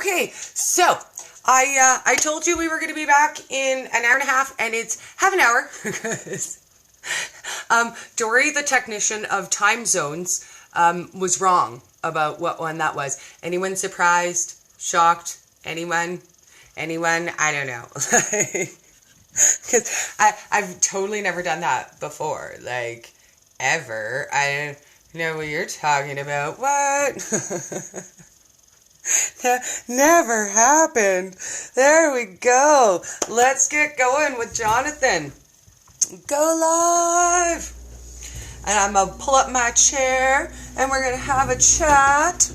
Okay, so I told you we were going to be back in an hour and a half, and it's half an hour. Dory, the technician of time zones, was wrong about what one that was. Anyone surprised? Shocked? Anyone? I don't know. Because I've totally never done that before. Like, ever. I don't know what you're talking about. What? That never happened. There we go. Let's get going with Jonathan. Go live. And I'm going to pull up my chair and we're going to have a chat.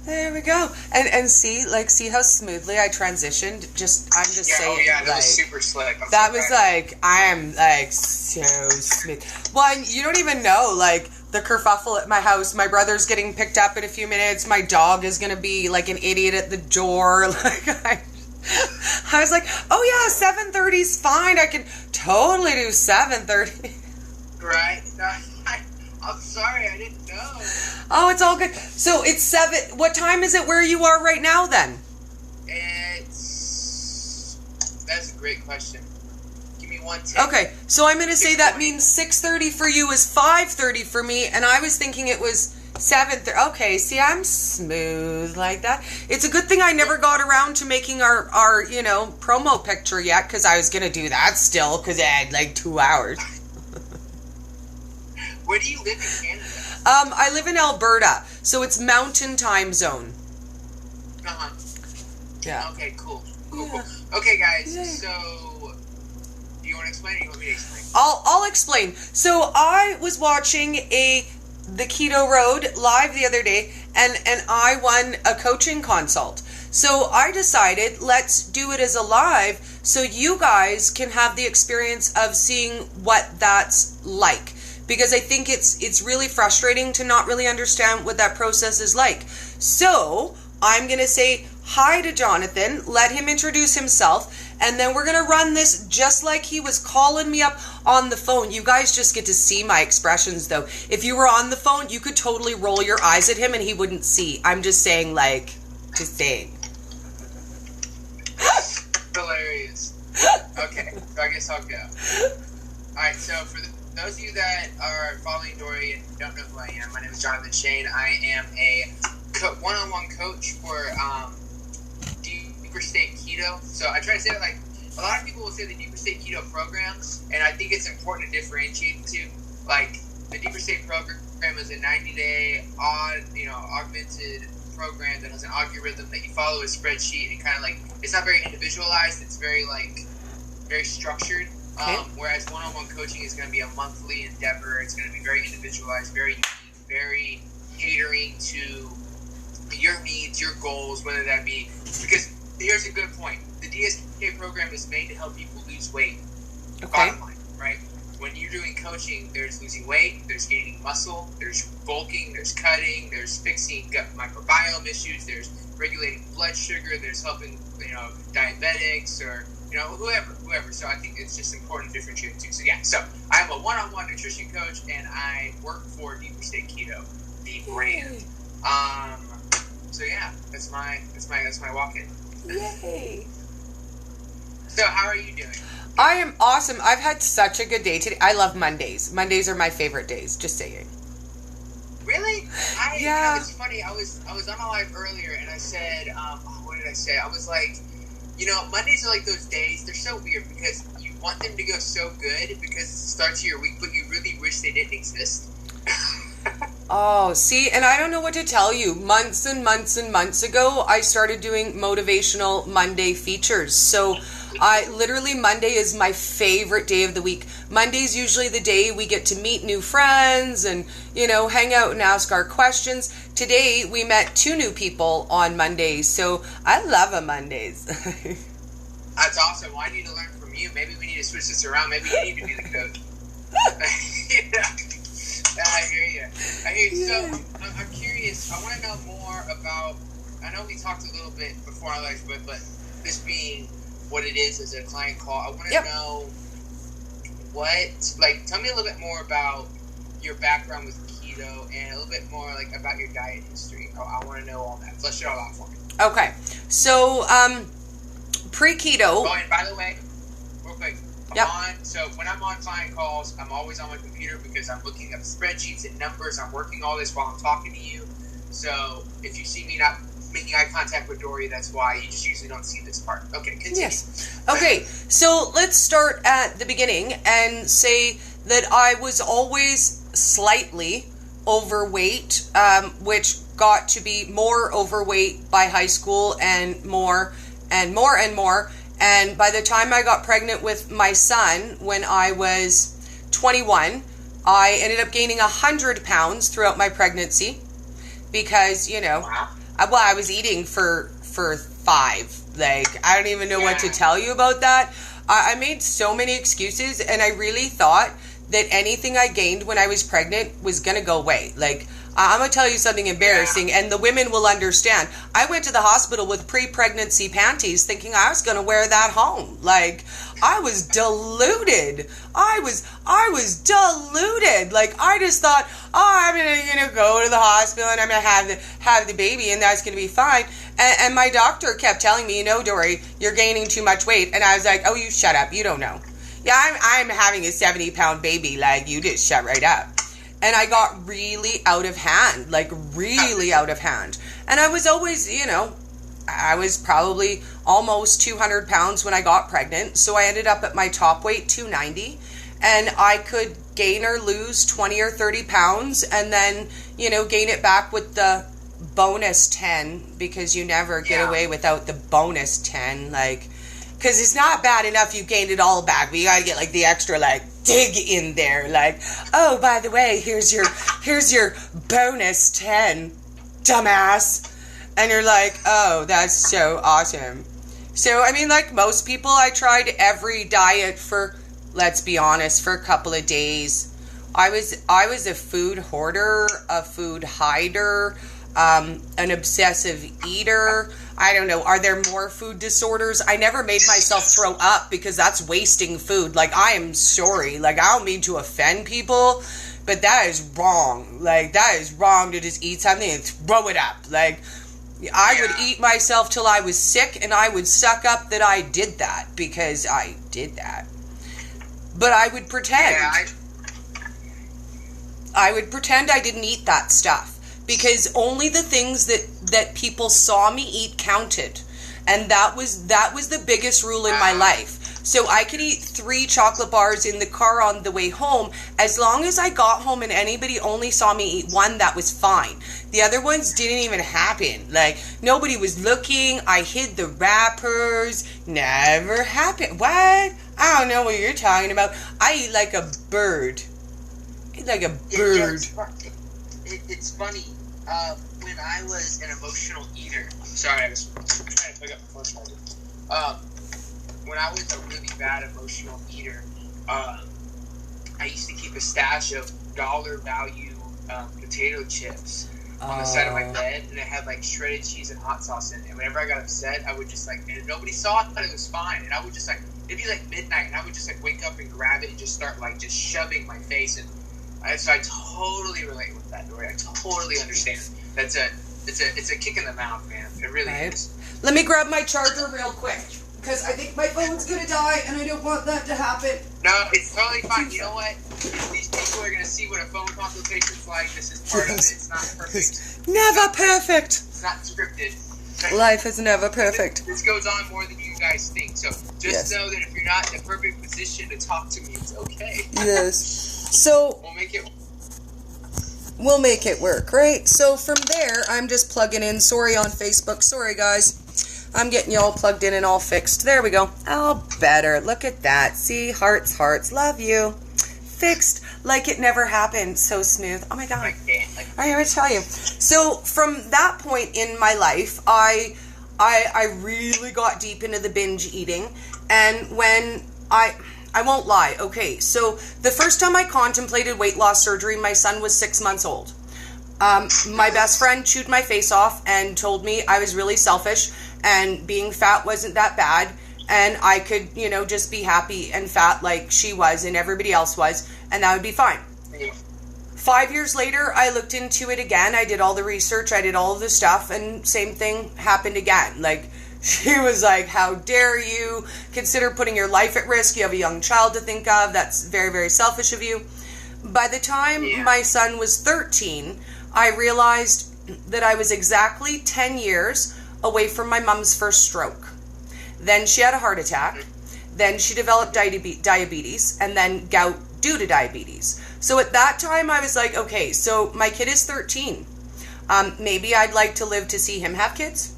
There we go. And see how smoothly I transitioned? I'm just saying. Oh yeah, that was super slick. I am so smooth. Well, and you don't even know, the kerfuffle at my house. My brother's getting picked up in a few minutes. My dog is going to be like an idiot at the door. I was like, oh yeah, 7:30's fine. I can totally do 7:30. Right. I'm sorry, I didn't know. Oh, it's all good. So it's 7. What time is it where you are right now then? That's a great question. Give me 1 tick. Okay, so I'm going to say that means 6:30 for you is 5:30 for me, and I was thinking it was 7:30. Okay, see, I'm smooth like that. It's a good thing I never got around to making our promo picture yet, because I was going to do that still, because I had 2 hours. Where do you live in Canada? I live in Alberta, so it's mountain time zone. Uh-huh. Yeah. Okay, cool. Yeah. Okay, guys, Yeah. So do you want to explain or do you want me to explain? I'll explain. So I was watching the Keto Road live the other day, and I won a coaching consult. So I decided, let's do it as a live so you guys can have the experience of seeing what that's like. Because I think it's really frustrating to not really understand what that process is like. So I'm going to say hi to Jonathan, let him introduce himself, and then we're going to run this just like he was calling me up on the phone. You guys just get to see my expressions, though. If you were on the phone, you could totally roll your eyes at him and he wouldn't see. I'm just saying, just saying. Hilarious. Okay, so I guess I'll go. Alright, so for those of you that are following Dory and don't know who I am, my name is Jonathan Shane. I am a one-on-one coach for Deeper State Keto. So I try to say it a lot of people will say the Deeper State Keto programs, and I think it's important to differentiate the two. The Deeper State program is a 90-day augmented program that has an algorithm that you follow, a spreadsheet, and kind of it's not very individualized. It's very very structured. Okay. Whereas one-on-one coaching is going to be a monthly endeavor. It's going to be very individualized, very unique, very catering to your needs, your goals, whether that be, because here's a good point. The DSK program is made to help people lose weight. Okay. Bottom line, right? When you're doing coaching, there's losing weight, there's gaining muscle, there's bulking, there's cutting, there's fixing gut microbiome issues, there's regulating blood sugar, there's helping, diabetics or, whoever. So I think it's just important to differentiate the two. So yeah, so I'm a one-on-one nutrition coach and I work for Deeper State Keto, the brand. So yeah, that's my walk-in. Yay. So how are you doing? I am awesome. I've had such a good day today. I love Mondays. Mondays are my favorite days, just saying. Really? Yeah. It's funny. I was on a live earlier and I said, what did I say? I was like, Mondays are like those days. They're so weird because you want them to go so good because it starts your week, but you really wish they didn't exist. Oh, see, and I don't know what to tell you. Months and months and months ago, I started doing motivational Monday features. So Monday is my favorite day of the week. Monday's usually the day we get to meet new friends and, hang out and ask our questions. Today, we met 2 new people on Mondays, so I love a Mondays. That's awesome. Well, I need to learn from you. Maybe we need to switch this around. Maybe you need to be the coach. I hear you. Yeah. So, I'm curious. I want to know more about, I know we talked a little bit before our life, but this being what it is as a client call, I want to know tell me a little bit more about your background with keto keto and a little bit more like about your diet history. I want to know all that. Flesh it all out for me. Okay. So, pre-keto. Oh, and by the way, real quick. Yep. So when I'm on client calls, I'm always on my computer because I'm looking up spreadsheets and numbers. I'm working all this while I'm talking to you. So if you see me not making eye contact with Dory, that's why. You just usually don't see this part. Okay, continue. Yes. Okay, so let's start at the beginning and say that I was always slightly overweight, which got to be more overweight by high school and more and more and more. And by the time I got pregnant with my son, when I was 21, I ended up gaining 100 pounds throughout my pregnancy because, Wow. I was eating for 5. Like, I don't even know what to tell you about that. I made so many excuses, and I really thought that anything I gained when I was pregnant was going to go away. Like, I'm going to tell you something embarrassing, and the women will understand. I went to the hospital with pre-pregnancy panties thinking I was going to wear that home. Like, I was deluded. I was deluded. Like, I just thought, I'm going to go to the hospital and I'm going to have the baby and that's going to be fine. And my doctor kept telling me, Dory, you're gaining too much weight. And I was like, oh, you shut up. You don't know. Yeah, I'm having a 70-pound baby. Like, you just shut right up. And I got really out of hand, like really out of hand. And I was always, I was probably almost 200 pounds when I got pregnant. So I ended up at my top weight, 290. And I could gain or lose 20 or 30 pounds and then, gain it back with the bonus 10, because you never get away without the bonus 10. Like, because it's not bad enough you gained it all back, but you gotta get like the extra dig in there, like, oh, by the way, here's your bonus 10, dumbass. And you're like, oh, that's so awesome. So I mean, like most people, I tried every diet for, let's be honest, for a couple of days. I was a food hoarder, a food hider, an obsessive eater. I don't know. Are there more food disorders? I never made myself throw up because that's wasting food. Like, I am sorry. Like, I don't mean to offend people, but that is wrong. Like, that is wrong to just eat something and throw it up. Like, I would eat myself till I was sick, and I would suck up that I did that because I did that. But I would pretend. I would pretend I didn't eat that stuff. Because only the things that people saw me eat counted. And that was the biggest rule in my life. So I could eat 3 chocolate bars in the car on the way home. As long as I got home and anybody only saw me eat 1, that was fine. The other ones didn't even happen. Like, nobody was looking. I hid the wrappers. Never happened. What? I don't know what you're talking about. I eat like a bird. Like a bird. It's funny. When I was an emotional eater, sorry, I was trying to pick up the phone. When I was a really bad emotional eater, I used to keep a stash of dollar value potato chips on the side of my bed, and it had like shredded cheese and hot sauce in it. And whenever I got upset, I would just and if nobody saw it, I thought it was fine, and I would just it'd be like midnight, and I would just wake up and grab it and just start just shoving my face in. So I totally relate with that, Dory. I totally understand. It's a kick in the mouth, man. It really is. Let me grab my charger real quick, because I think my phone's gonna die, and I don't want that to happen. No, it's totally fine. You know what? These people are gonna see what a phone consultation's like. This is part of it. It's not perfect. Never perfect. It's not scripted. Life is never perfect. This goes on more than you guys think. So just know that if you're not in a perfect position to talk to me, it's okay. Yes. So we'll make it work, right? So from there, I'm just plugging in. Sorry on Facebook. Sorry, guys. I'm getting you all plugged in and all fixed. There we go. Oh, better. Look at that. See? Hearts, hearts. Love you. Fixed like it never happened. So smooth. Oh, my God. I gotta tell you. So from that point in my life, I really got deep into the binge eating. And when I won't lie. Okay, so the first time I contemplated weight loss surgery, my son was 6 months old. My best friend chewed my face off and told me I was really selfish and being fat wasn't that bad and I could, just be happy and fat like she was and everybody else was, and that would be fine. 5 years later, I looked into it again. I did all the research. I did all of the stuff. And same thing happened again. Like, she was like, how dare you consider putting your life at risk? You have a young child to think of. That's very, very selfish of you. By the time my son was 13, I realized that I was exactly 10 years away from my mom's first stroke. Then she had a heart attack. Then she developed diabetes, and then gout due to diabetes. So at that time, I was like, okay, so my kid is 13. Maybe I'd like to live to see him have kids.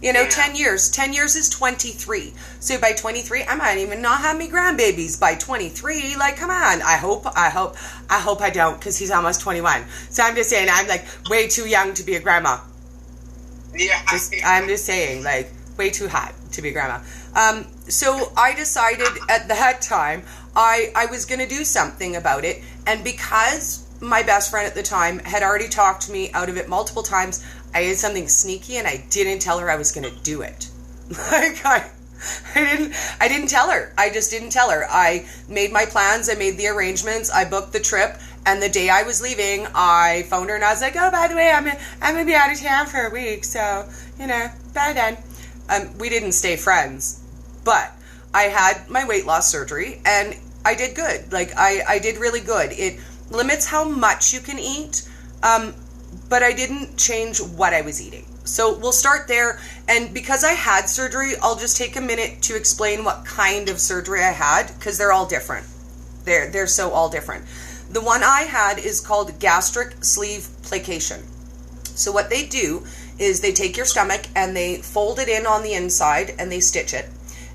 10 years. 10 years is 23. So by 23, I might even not have me grandbabies by 23. Like, come on. I hope I don't, because he's almost 21. So I'm just saying, I'm like way too young to be a grandma. Yeah. I'm just saying, like, way too hot to be a grandma. So I decided at that time I was going to do something about it. And because my best friend at the time had already talked me out of it multiple times, I did something sneaky and I didn't tell her I was going to do it. Like, I didn't tell her. I just didn't tell her. I made my plans. I made the arrangements. I booked the trip. And the day I was leaving, I phoned her and I was like, oh, by the way, I'm going to be out of town for a week. So, bye then. We didn't stay friends, but I had my weight loss surgery and I did good. Like, I did really good. It limits how much you can eat, but I didn't change what I was eating. So we'll start there. And because I had surgery, I'll just take a minute to explain what kind of surgery I had, because they're all different. They're so all different. The one I had is called gastric sleeve placation. So what they do is they take your stomach and they fold it in on the inside and they stitch it.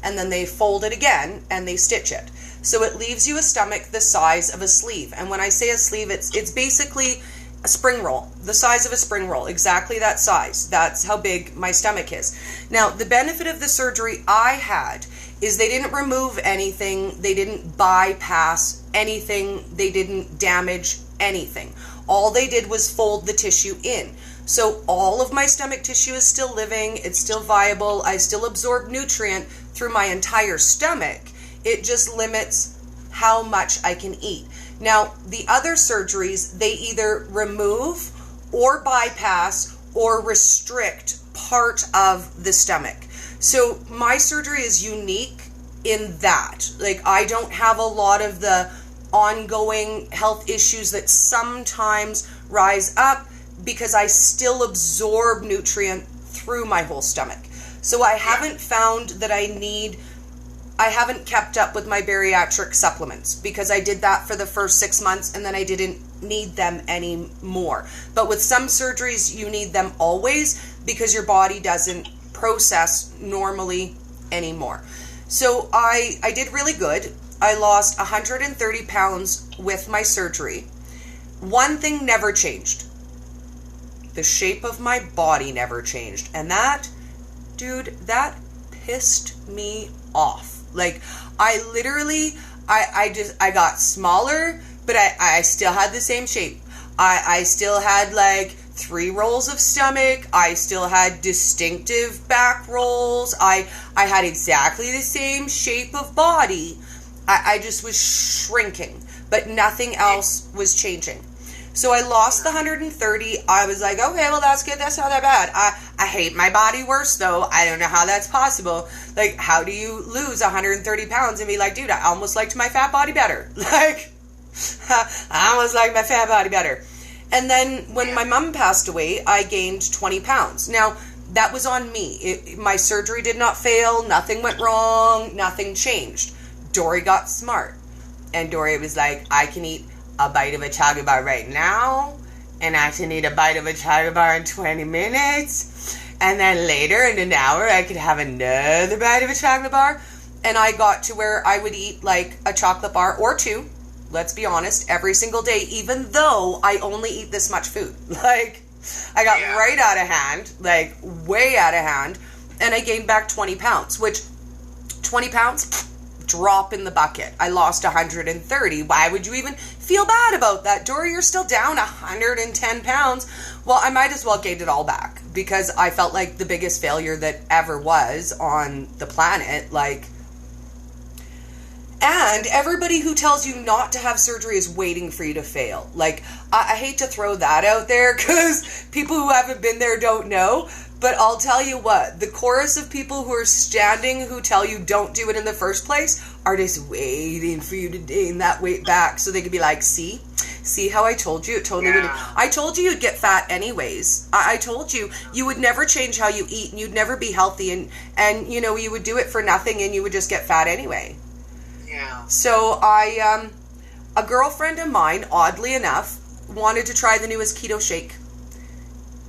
And then they fold it again and they stitch it. So it leaves you a stomach the size of a sleeve. And when I say a sleeve, it's basically a spring roll, the size of a spring roll, exactly that size. That's how big my stomach is. Now, the benefit of the surgery I had is they didn't remove anything. They didn't bypass anything. They didn't damage anything. All they did was fold the tissue in. So all of my stomach tissue is still living. It's still viable. I still absorb nutrient through my entire stomach. It just limits how much I can eat. Now, the other surgeries, they either remove or bypass or restrict part of the stomach. So my surgery is unique in that. Like, I don't have a lot of the ongoing health issues that sometimes rise up because I still absorb nutrient through my whole stomach. So I haven't found that I haven't kept up with my bariatric supplements because I did that for the first 6 months and then I didn't need them anymore. But with some surgeries, you need them always because your body doesn't process normally anymore. So I did really good. I lost 130 pounds with my surgery. One thing never changed. The shape of my body never changed. And that, dude, that pissed me off. Like, I literally, I got smaller, but I still had the same shape. I still had like 3 rolls of stomach. I still had distinctive back rolls. I had exactly the same shape of body. I just was shrinking, but nothing else was changing. So I lost the 130. I was like, okay, well, that's good. That's not that bad. I hate my body worse, though. I don't know how that's possible. Like, how do you lose 130 pounds and be like, dude, I almost liked my fat body better. Like, I almost liked my fat body better. And then when my mom passed away, I gained 20 pounds. Now, that was on me. My surgery did not fail. Nothing went wrong. Nothing changed. Dory got smart. And Dory was like, I can eat a bite of a chocolate bar right now, and I can eat a bite of a chocolate bar in 20 minutes, and then later in an hour I could have another bite of a chocolate bar. And I got to where I would eat like a chocolate bar or 2, let's be honest, every single day, even though I only eat this much food. Like, I got right out of hand, like way out of hand, and I gained back 20 pounds, which 20 pounds, drop in the bucket. I lost 130. Why would you even feel bad about that? Dory, you're still down 110 pounds. Well, I might as well gain it all back because I felt like the biggest failure that ever was on the planet. Like, And everybody who tells you not to have surgery is waiting for you to fail. Like, I hate to throw that out there because people who haven't been there don't know. But I'll tell you what, the chorus of people who are standing who tell you don't do it in the first place are just waiting for you to gain that weight back so they can be like, see how I told you? It totally would. I told you you'd get fat anyways. I told you would never change how you eat and you'd never be healthy and you know, you would do it for nothing and you would just get fat anyway. Yeah. So a girlfriend of mine, oddly enough, wanted to try the newest keto shake.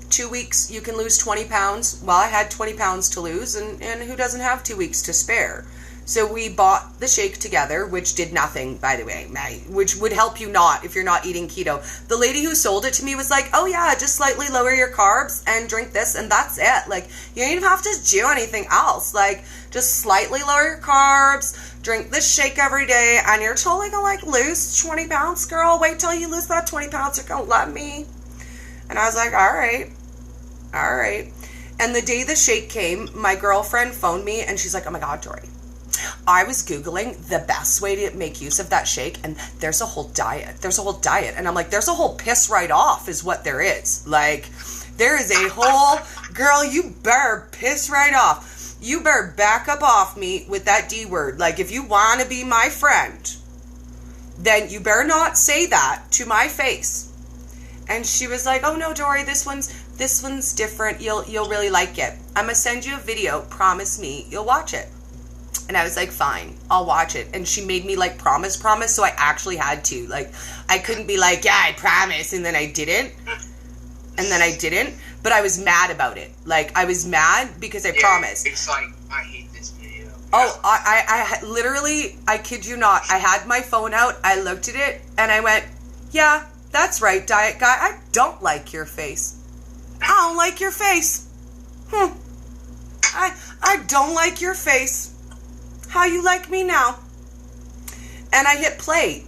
2 weeks, you can lose 20 pounds. Well, I had 20 pounds to lose, and who doesn't have 2 weeks to spare? So we bought the shake together, which did nothing, by the way, which would help you not if you're not eating keto. The lady who sold it to me was like, oh yeah, just slightly lower your carbs and drink this, and that's it. Like, you don't even have to do anything else. Like, just slightly lower your carbs, drink this shake every day, and you're totally gonna, like, lose 20 pounds, girl. Wait till you lose that 20 pounds, you're gonna love me. And I was like, all right. And the day the shake came, my girlfriend phoned me and she's like, oh my God, Dory, I was Googling the best way to make use of that shake and there's a whole diet. And I'm like, there's a whole piss right off is what there is. Like, there is a whole, girl, you better piss right off. You better back up off me with that D word. Like, if you want to be my friend, then you better not say that to my face. And she was like, oh no, Dory, this one's different. You'll really like it. I'm gonna send you a video. Promise me you'll watch it. And I was like, fine, I'll watch it. And she made me like promise. So I actually had to. Like, I couldn't be like, yeah, I promise. And then I didn't. But I was mad about it. Like, I was mad because I promised. It's like, I hate this video. Oh, I literally, I kid you not. I had my phone out. I looked at it and I went, yeah, that's right, diet guy. I don't like your face. I don't like your face. I don't like your face. How you like me now? And I hit play,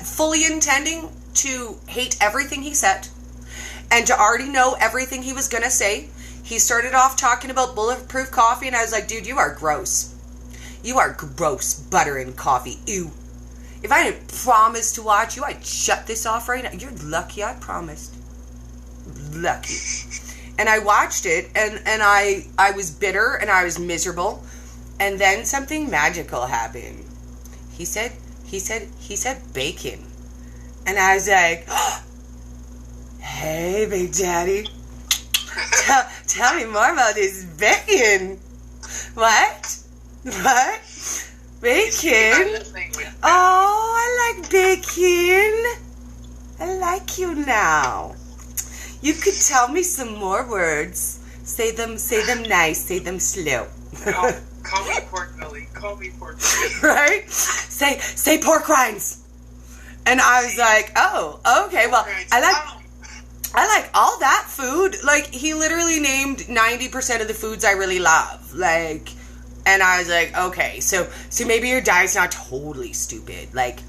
fully intending to hate everything he said and to already know everything he was going to say. He started off talking about bulletproof coffee, and I was like, dude, you are gross. You are gross, butter and coffee. Ew. If I didn't promise to watch you, I'd shut this off right now. You're lucky I promised. Lucky. And I watched it, and I was bitter, and I was miserable. And then something magical happened. He said bacon. And I was like, oh, hey, Big Daddy. Tell me more about this bacon. What? Bacon? Oh, I like bacon. I like you now. You could tell me some more words. Say them nice. Say them slow. Call me pork belly. Right? Say pork rinds. And I was like, oh, okay. Well, I like all that food. Like, he literally named 90% of the foods I really love. Like, and I was like, okay, so maybe your diet's not totally stupid. Like,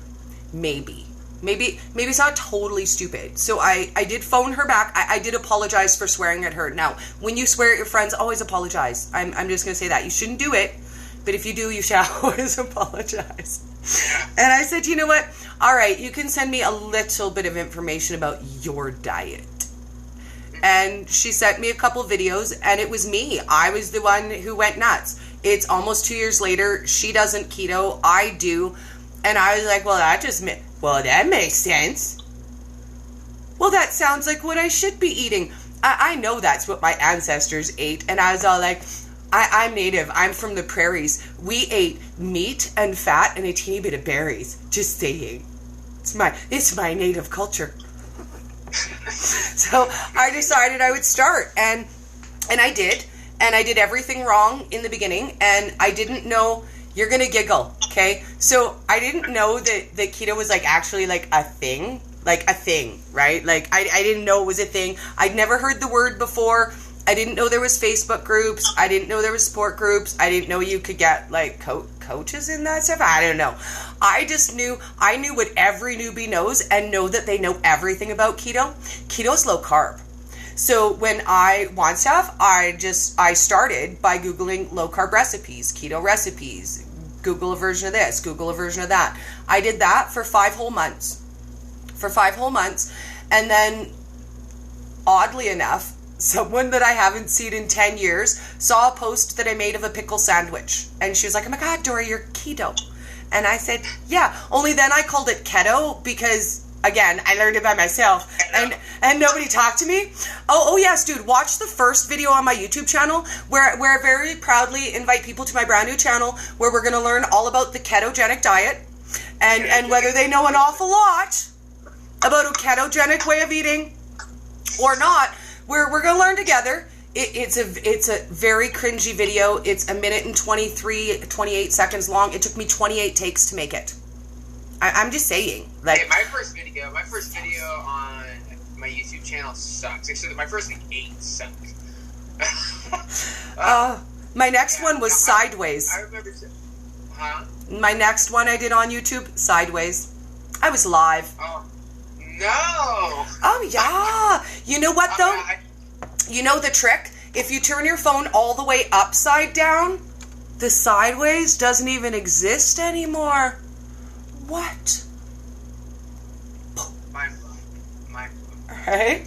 maybe it's not totally stupid. So I did phone her back. I did apologize for swearing at her. Now, when you swear at your friends, always apologize. I'm just going to say that. You shouldn't do it. But if you do, you should always apologize. And I said, you know what? All right, you can send me a little bit of information about your diet. And she sent me a couple videos, and it was me. I was the one who went nuts. It's almost 2 years later. She doesn't keto. I do. And I was like, well, that makes sense. Well, that sounds like what I should be eating. I know that's what my ancestors ate. And I was all like, I'm native. I'm from the prairies. We ate meat and fat and a teeny bit of berries. Just saying. It's my native culture. So I decided I would start. And I did. And I did everything wrong in the beginning. And I didn't know... You're going to giggle, okay? So I didn't know that keto was like actually like a thing, right? Like I didn't know it was a thing. I'd never heard the word before. I didn't know there was Facebook groups. I didn't know there was support groups. I didn't know you could get like coaches in that stuff. I don't know. I knew what every newbie knows and know that they know everything about keto. Keto's low carb. So when I want stuff, I started by Googling low carb recipes, keto recipes, Google a version of this, Google a version of that. I did that for 5 whole months. And then, oddly enough, someone that I haven't seen in 10 years saw a post that I made of a pickle sandwich. And she was like, oh my God, Dory, you're keto. And I said, yeah. Only then I called it keto because, again, I learned it by myself. And nobody talked to me. Oh yes, dude, watch the first video on my YouTube channel where I very proudly invite people to my brand new channel where we're going to learn all about the ketogenic diet and whether they know an awful lot about a ketogenic way of eating or not. We're going to learn together. It's a very cringy video. It's 1 minute and 28 seconds long. It took me 28 takes to make it. I'm just saying. Like, hey, my first video on my YouTube channel sucks. Actually, my first 8 sucked. My next one was Sideways. I remember. Huh? My next one I did on YouTube, Sideways. I was live. Oh, no. Oh, yeah. You know what, though? You know the trick? If you turn your phone all the way upside down, the Sideways doesn't even exist anymore. What? Mind blown. Right?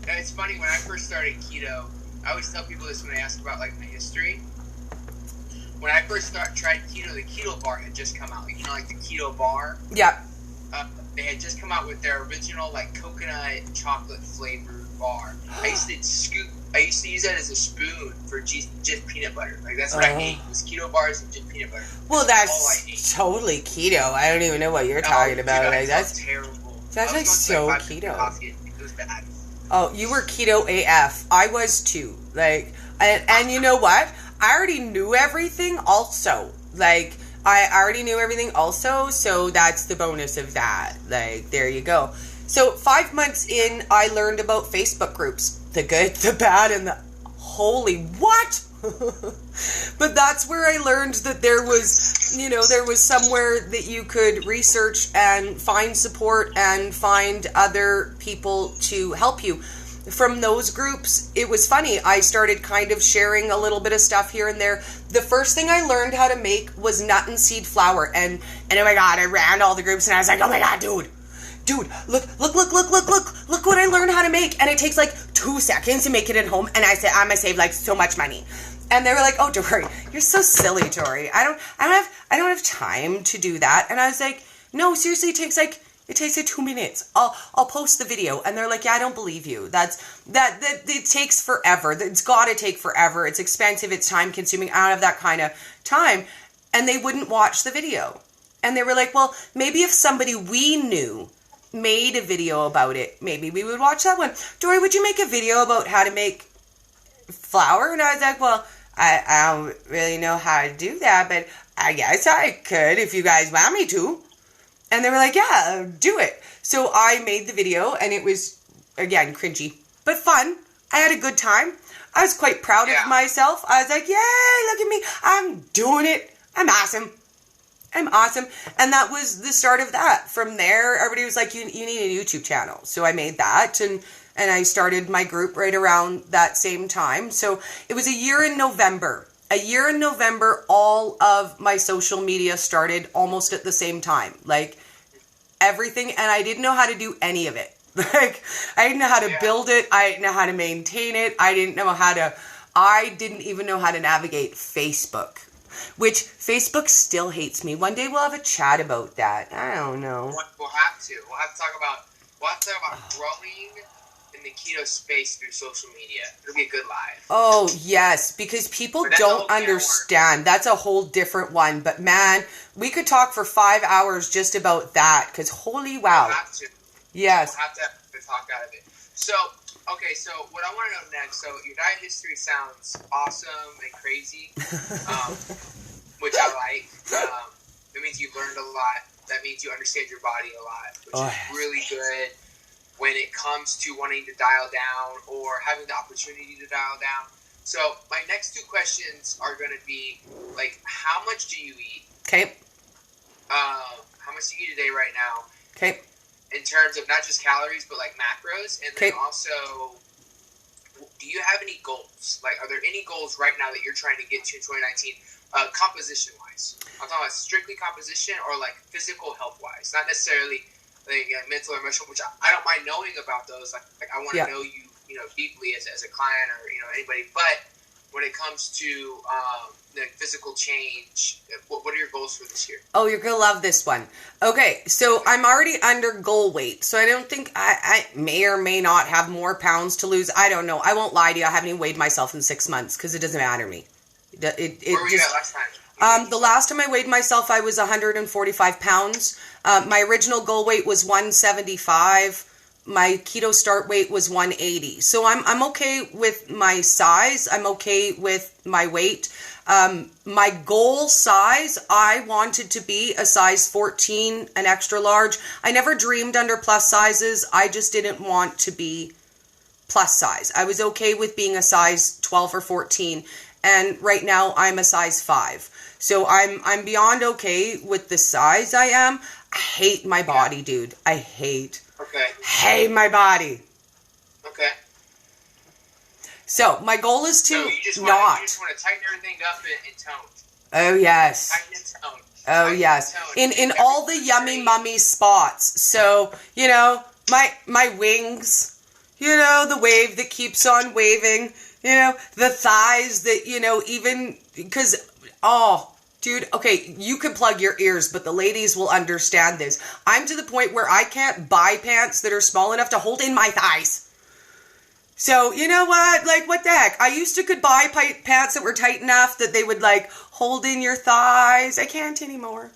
It's funny, when I first started keto, I always tell people this when they ask about, like, my history. When I first tried keto, the keto bar had just come out. You know, like the keto bar? Yeah. They had just come out with their original, like, coconut chocolate flavored bar. I used to use that as a spoon for just peanut butter. Like, that's what I ate, was keto bars and just peanut butter. Well, that's totally keto. I don't even know what you're talking about. Dude, like, that's terrible. That's like so keto. Coffee. It was bad. Oh, you were keto AF. I was too. Like, and you know what? I already knew everything also. Like, I already knew everything also, so that's the bonus of that. Like, there you go. So 5 months in, I learned about Facebook groups. The good, the bad, and the holy what? But that's where I learned that there was somewhere that you could research and find support and find other people to help you. From those groups, it was funny. I started kind of sharing a little bit of stuff here and there. The first thing I learned how to make was nut and seed flour. And oh my God, I ran all the groups and I was like, oh my God, dude, look what I learned how to make. And it takes like 2 seconds to make it at home. And I said, I'm going to save like so much money. And they were like, oh, Dory, you're so silly, Dory. I don't have time to do that. And I was like, no, seriously, it takes like 2 minutes. I'll post the video. And they're like, yeah, I don't believe you. That it takes forever. It's got to take forever. It's expensive. It's time consuming. I don't have that kind of time. And they wouldn't watch the video. And they were like, well, maybe if somebody we knew made a video about it, maybe we would watch that one. Dory, would you make a video about how to make flour? And I was like, well, I don't really know how to do that, but I guess I could if you guys want me to. And they were like, yeah, do it. So I made the video, and it was, again, cringy, but fun. I had a good time. I was quite proud of myself. I was like, yay, look at me. I'm doing it. I'm awesome. And that was the start of that. From there, everybody was like, you need a YouTube channel. So I made that, and I started my group right around that same time. So it was a year in November. All of my social media started almost at the same time. Like, everything, and I didn't know how to do any of it. Like, I didn't know how to build it. I didn't know how to maintain it. I didn't even know how to navigate Facebook. Which, Facebook still hates me. One day we'll have a chat about that. I don't know. We'll have to. We'll have to talk about growing in the keto space through social media. It'll be a good live. Oh, yes, because people don't understand. That's a whole different one. But, man, we could talk for 5 hours just about that, because holy wow. We'll have to. Yes. We'll have to talk out of it. So, okay, so what I want to know next, so your diet history sounds awesome and crazy, which I like. That means you've learned a lot. That means you understand your body a lot, which is really good when it comes to wanting to dial down or having the opportunity to dial down. So my next 2 questions are going to be, like, how much do you eat? Okay. How much do you eat a day right now? Okay. In terms of not just calories, but like macros. And then also, do you have any goals? Like, are there any goals right now that you're trying to get to in 2019? composition wise. I'm talking about strictly composition or like physical health wise, not necessarily like mental or emotional. Which I don't mind knowing about those. Like I want to know you, deeply as a client or anybody. But when it comes to the physical change, what are your goals for this year? Oh, you're gonna love this one. Okay, so I'm already under goal weight, so I don't think I may or may not have more pounds to lose. I don't know. I won't lie to you. I haven't even weighed myself in 6 months because it doesn't matter to me. Where were you at last time? The last time I weighed myself, I was 145 pounds. My original goal weight was 175. My keto start weight was 180. So I'm okay with my size. I'm okay with my weight. My goal size, I wanted to be a size 14, an extra large. I never dreamed under plus sizes. I just didn't want to be plus size. I was okay with being a size 12 or 14. And right now I'm a size 5. So I'm beyond okay with the size I am. I hate my body, dude. I hate my body. Okay. So my goal is to you just want to tighten everything up and tone. Oh yes. Tighten and tone. Oh yes. In all the yummy mummy spots. So my wings. The wave that keeps on waving. The thighs that even because dude, okay, you can plug your ears, but the ladies will understand this. I'm to the point where I can't buy pants that are small enough to hold in my thighs. So, you know what? Like, what the heck? I used to could buy pants that were tight enough that they would, like, hold in your thighs. I can't anymore.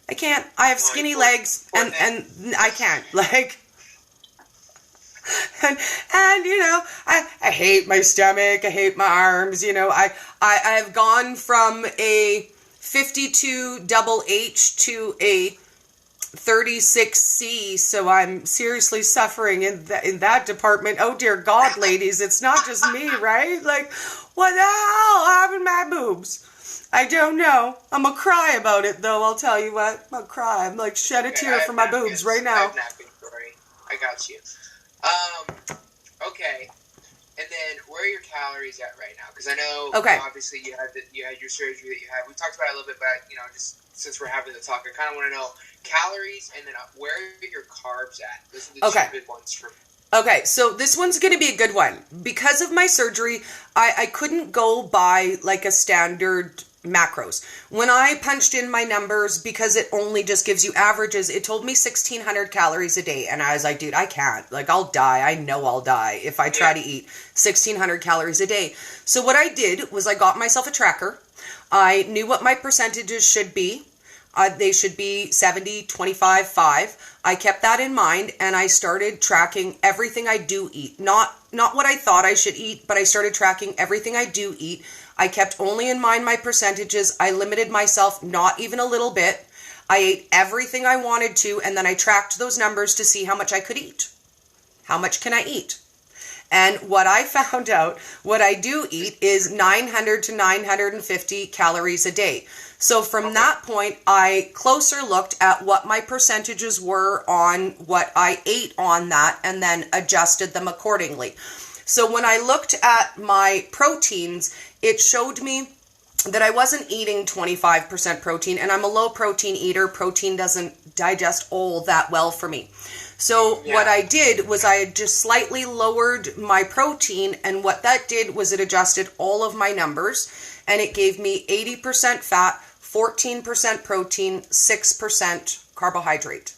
I can't. I have skinny legs, and I can't. Like, and I hate my stomach. I hate my arms. I've gone from a 52 double H to a 36C, so I'm seriously suffering in that department. Oh dear God, ladies, it's not just me, right? Like, what the hell happened to my boobs? I don't know. I'm gonna cry about it, though. I'll tell you what. I'm gonna cry. I'm like shed a tear for my boobs right now. I got you. Okay. And then, where are your calories at right now? Because I know, obviously, you had your surgery that you had. We talked about it a little bit, but just since we're having the talk, I kind of want to know calories and then where are your carbs at? Those are the two big ones for me. Okay, so this one's going to be a good one. Because of my surgery, I couldn't go by like a standard macros. When I punched in my numbers, because it only just gives you averages, it told me 1,600 calories a day. And I was like, dude, I can't. Like, I'll die. I know I'll die if I try to eat 1,600 calories a day. So what I did was I got myself a tracker. I knew what my percentages should be. They should be 70, 25, 5. I kept that in mind, and I started tracking everything I do eat. Not what I thought I should eat, but I started tracking everything I do eat. I kept only in mind my percentages. I limited myself not even a little bit. I ate everything I wanted to, and then I tracked those numbers to see how much I could eat. How much can I eat? And what I found out, what I do eat is 900 to 950 calories a day. So from that point, I closer looked at what my percentages were on what I ate on that and then adjusted them accordingly. So when I looked at my proteins, it showed me that I wasn't eating 25% protein, and I'm a low protein eater. Protein doesn't digest all that well for me. So what I did was I just slightly lowered my protein, and what that did was it adjusted all of my numbers, and it gave me 80% fat, 14% protein, 6% carbohydrate.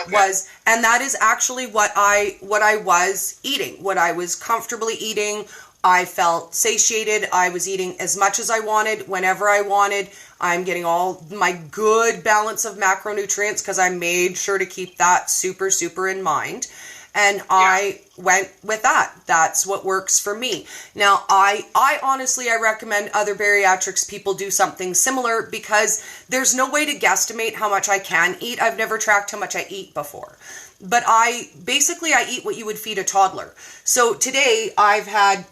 And that is actually what I was eating, what I was comfortably eating. I felt satiated. I was eating as much as I wanted, whenever I wanted. I'm getting all my good balance of macronutrients because I made sure to keep that super, super in mind. And I went with that. That's what works for me. Now, I honestly, I recommend other bariatrics people do something similar because there's no way to guesstimate how much I can eat. I've never tracked how much I eat before. But I eat what you would feed a toddler. So today I've had,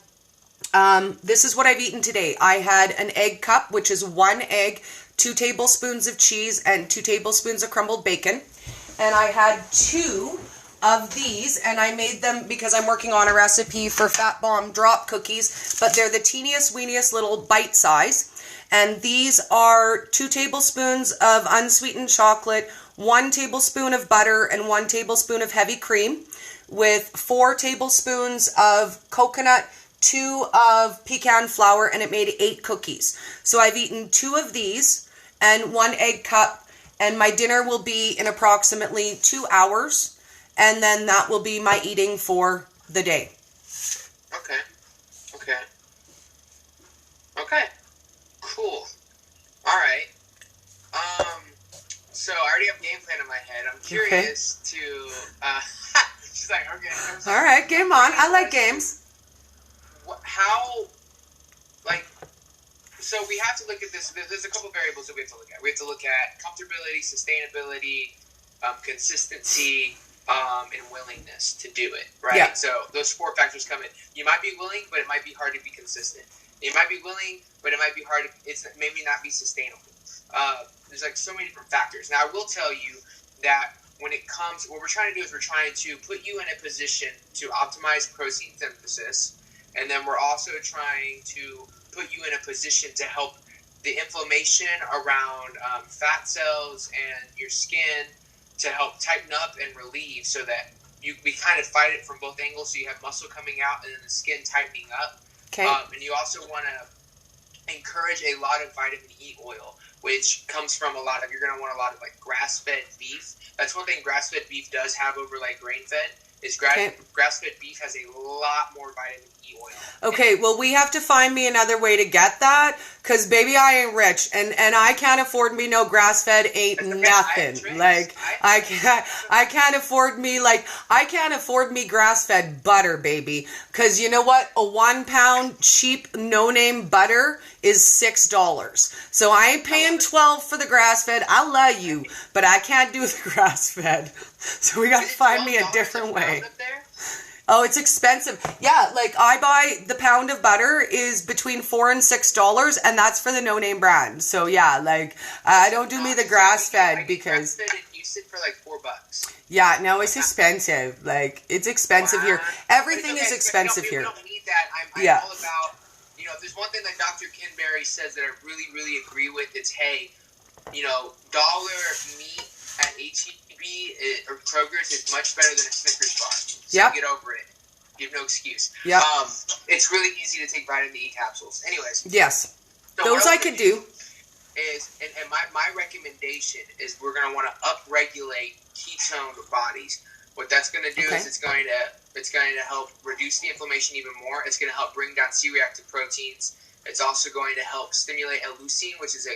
this is what I've eaten today. I had an egg cup, which is 1 egg, 2 tablespoons of cheese, and 2 tablespoons of crumbled bacon. And I had 2 of these, and I made them because I'm working on a recipe for Fat Bomb drop cookies, but they're the teeniest, weeniest little bite size. And these are 2 tablespoons of unsweetened chocolate, 1 tablespoon of butter, and 1 tablespoon of heavy cream, with 4 tablespoons of coconut, 2 of pecan flour, and it made 8 cookies. So I've eaten 2 of these and 1 egg cup, and my dinner will be in approximately 2 hours, and then that will be my eating for the day. Okay. Cool. All right. So I already have a game plan in my head. I'm curious to. She's like, okay. All right, game on. I like games. How? Like, so we have to look at this. There's a couple variables that we have to look at. We have to look at comfortability, sustainability, consistency, and willingness to do it. Right. Yeah. So those 4 factors come in. You might be willing, but it might be hard to be consistent. You might be willing, but it might be hard. It's maybe not be sustainable. There's like so many different factors. Now, I will tell you that when it comes, what we're trying to do is we're trying to put you in a position to optimize protein synthesis, and then we're also trying to put you in a position to help the inflammation around fat cells and your skin to help tighten up and relieve, so that we kind of fight it from both angles. So you have muscle coming out and then the skin tightening up. Okay. And you also want to encourage a lot of vitamin E oil, which comes from you're going to want a lot of like grass-fed beef. That's one thing grass-fed beef does have over like grain-fed, is grass-fed beef has a lot more vitamin E oil. Okay, well, we have to find me another way to get that, because baby, I ain't rich, and I can't afford me no grass-fed ain't nothing. I can't afford me grass-fed butter, baby, because you know what? A 1 pound cheap no-name butter is $6. So I ain't paying $12 for the grass-fed. I love you, but I can't do the grass-fed. So we got to find me a different way. Oh, it's expensive. Yeah, like I buy the pound of butter is between $4 and $6, and that's for the no-name brand. So yeah, like I don't do me the grass-fed because grass-fed and use it for like $4. Yeah, no, it's expensive. Like it's expensive here. Everything is expensive here. We don't need that. I'm all about. If there's one thing that Dr. Kinberry says that I really, really agree with, it's dollar meat at H-E-B or Kroger's is much better than a Snickers bar. So get over it. You have no excuse. Yeah. It's really easy to take vitamin E capsules. Anyways. Yes. So those I could do. Is and my recommendation is we're going to want to upregulate ketone bodies. What that's going to do is it's going to help reduce the inflammation even more. It's going to help bring down C-reactive proteins. It's also going to help stimulate L-leucine, which is a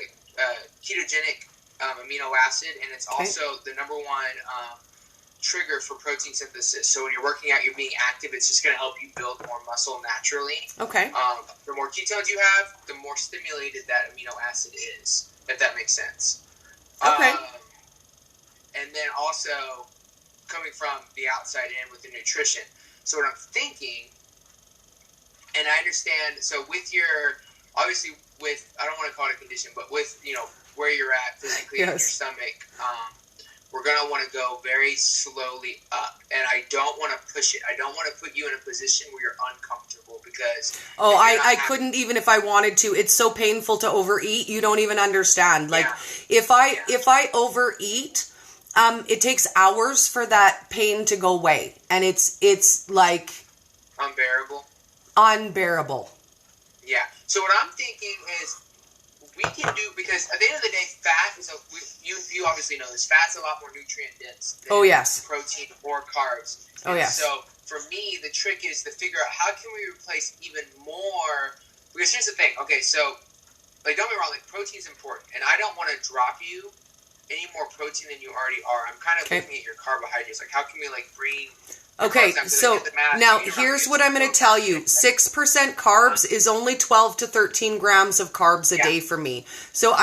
ketogenic amino acid, and it's also the number 1 trigger for protein synthesis. So when you're working out, you're being active. It's just going to help you build more muscle naturally. Okay. The more ketones you have, the more stimulated that amino acid is. If that makes sense. Okay. And then also coming from the outside in with the nutrition. So what I'm thinking, and I understand, so with your, obviously with, I don't want to call it a condition, but with, where you're at physically in your stomach, we're going to want to go very slowly up. And I don't want to push it. I don't want to put you in a position where you're uncomfortable because... Oh, I couldn't even if I wanted to. It's so painful to overeat. You don't even understand. Like, if I overeat... it takes hours for that pain to go away, and it's like unbearable. Yeah. So what I'm thinking is we can do, because at the end of the day, fat is you obviously know this. Fat's a lot more nutrient dense than protein or carbs. Oh yes. So for me, the trick is to figure out how can we replace even more. Because here's the thing. Okay, so like don't get me wrong, like protein's important, and I don't want to drop you any more protein than you already are. I'm kind of looking at your carbohydrates. Like, how can we bring... Okay, so now here's what I'm going to tell you. 6% carbs is only 12 to 13 grams of carbs a day for me. So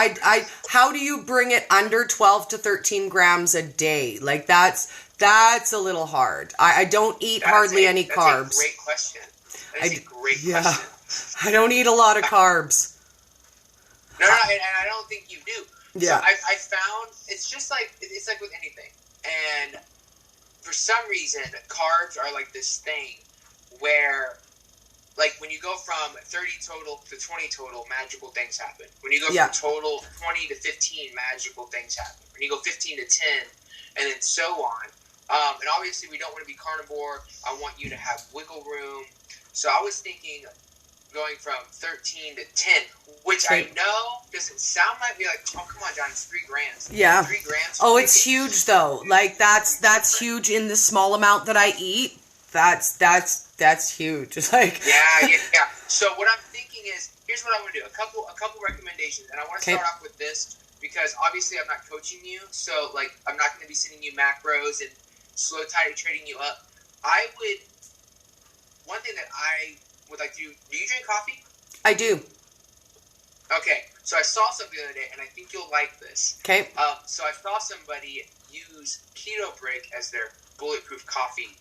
how do you bring it under 12 to 13 grams a day? Like that's a little hard. I don't eat hardly any carbs. That's a great question. That is a great question. I don't eat a lot of carbs. No, and I don't think you do. Yeah. So I found it's just like it's like with anything. And for some reason, carbs are like this thing where, like, when you go from 30 total to 20 total, magical things happen. When you go from total 20 to 15, magical things happen. When you go 15 to 10, and then so on. And obviously, we don't want to be carnivore. I want you to have wiggle room. So I was thinking going from 13 to 10, which I know doesn't sound like, be like, oh, come on, John, it's 3 grams. Yeah. 3 grams. Oh, it's huge, though. Like, that's huge in the small amount that I eat. That's huge. Like, yeah. So what I'm thinking is, here's what I want to do. A couple recommendations, and I want to start off with this because obviously I'm not coaching you, so like I'm not going to be sending you macros and slow titrating you up. One thing that I would like to do you drink coffee? I do. Okay, so I saw something the other day, and I think you'll like this. Okay. So I saw somebody use Keto Brick as their bulletproof coffee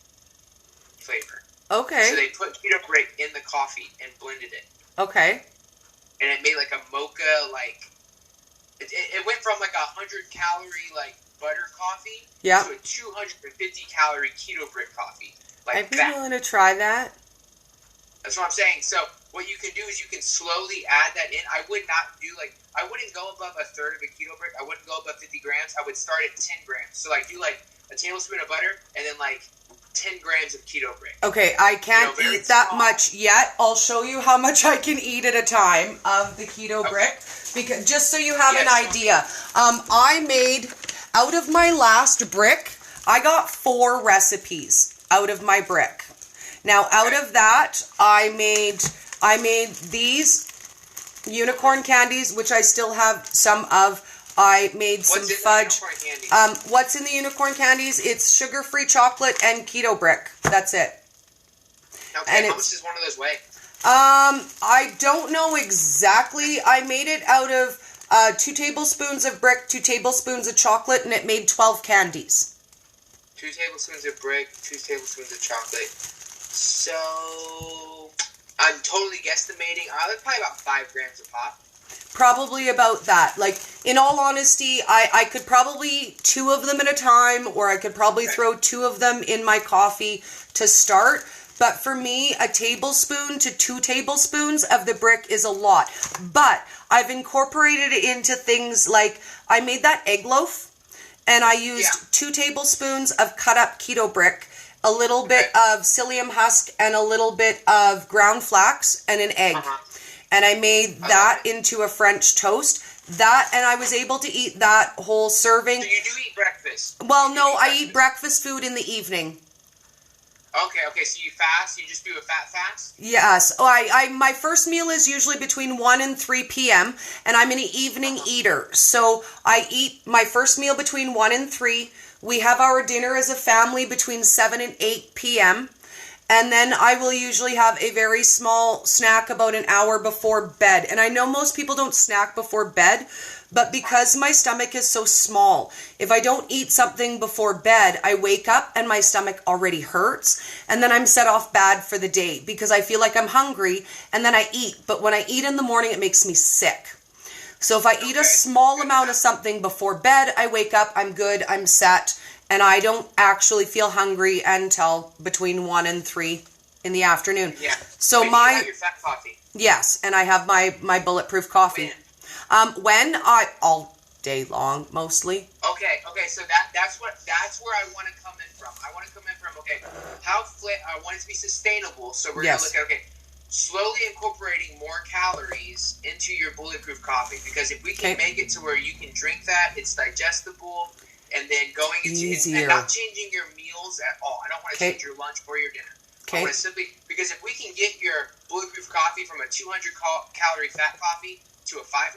flavor. Okay. So they put Keto Brick in the coffee and blended it. Okay. And it made like a mocha, like, it went from like 100 calorie like butter coffee to a 250 calorie Keto Brick coffee. Like I'd be willing to try that. That's what I'm saying. So what you can do is you can slowly add that in. I wouldn't go above a third of a Keto Brick. I wouldn't go above 50 grams. I would start at 10 grams. So like do like a tablespoon of butter and then like 10 grams of Keto Brick. Okay, I can't eat that much yet. I'll show you how much I can eat at a time of the Keto Brick, because just so you have an idea. I made, out of my last brick, I got 4 recipes out of my brick. Now, out of that, I made these unicorn candies, which I still have some of. I made some fudge. What's in the unicorn candies? It's sugar-free chocolate and Keto Brick. That's it. Okay, and how much does one of those weigh? I don't know exactly. I made it out of 2 tablespoons of brick, 2 tablespoons of chocolate, and it made 12 candies. 2 tablespoons of brick, 2 tablespoons of chocolate. So, I'm totally guesstimating. Probably about 5 grams a pop. Probably about that. Like, in all honesty, I could probably eat 2 of them at a time, or I could probably throw 2 of them in my coffee to start. But for me, a tablespoon to 2 tablespoons of the brick is a lot. But I've incorporated it into things like, I made that egg loaf, and I used 2 tablespoons of cut up Keto Brick, a little bit of psyllium husk, and a little bit of ground flax, and an egg. And I made that into a French toast. That, and I was able to eat that whole serving. So you do eat breakfast? Well, no, I eat breakfast food in the evening. Okay, so you fast? You just do a fat fast? Yes. My first meal is usually between 1 and 3 p.m., and I'm an evening eater. So I eat my first meal between 1 and 3. We have our dinner as a family between 7 and 8 p.m., and then I will usually have a very small snack about an hour before bed. And I know most people don't snack before bed, but because my stomach is so small, if I don't eat something before bed, I wake up and my stomach already hurts. And then I'm set off bad for the day because I feel like I'm hungry and then I eat. But when I eat in the morning, it makes me sick. So if I eat a small amount of something before bed, I wake up, I'm good, I'm set. And I don't actually feel hungry until between 1 and 3 in the afternoon. Yeah. So you have your fat coffee. Yes, and I have my bulletproof coffee. When all day long, mostly. Okay. So that's where I want to come in from. I want to come in from I want it to be sustainable. So we're gonna look at slowly incorporating more calories into your bulletproof coffee, because if we can make it to where you can drink that, it's digestible. And then going into and not changing your meals at all. I don't want to change your lunch or your dinner. I want to simply, because if we can get your bulletproof coffee from a 200 calorie fat coffee to a 500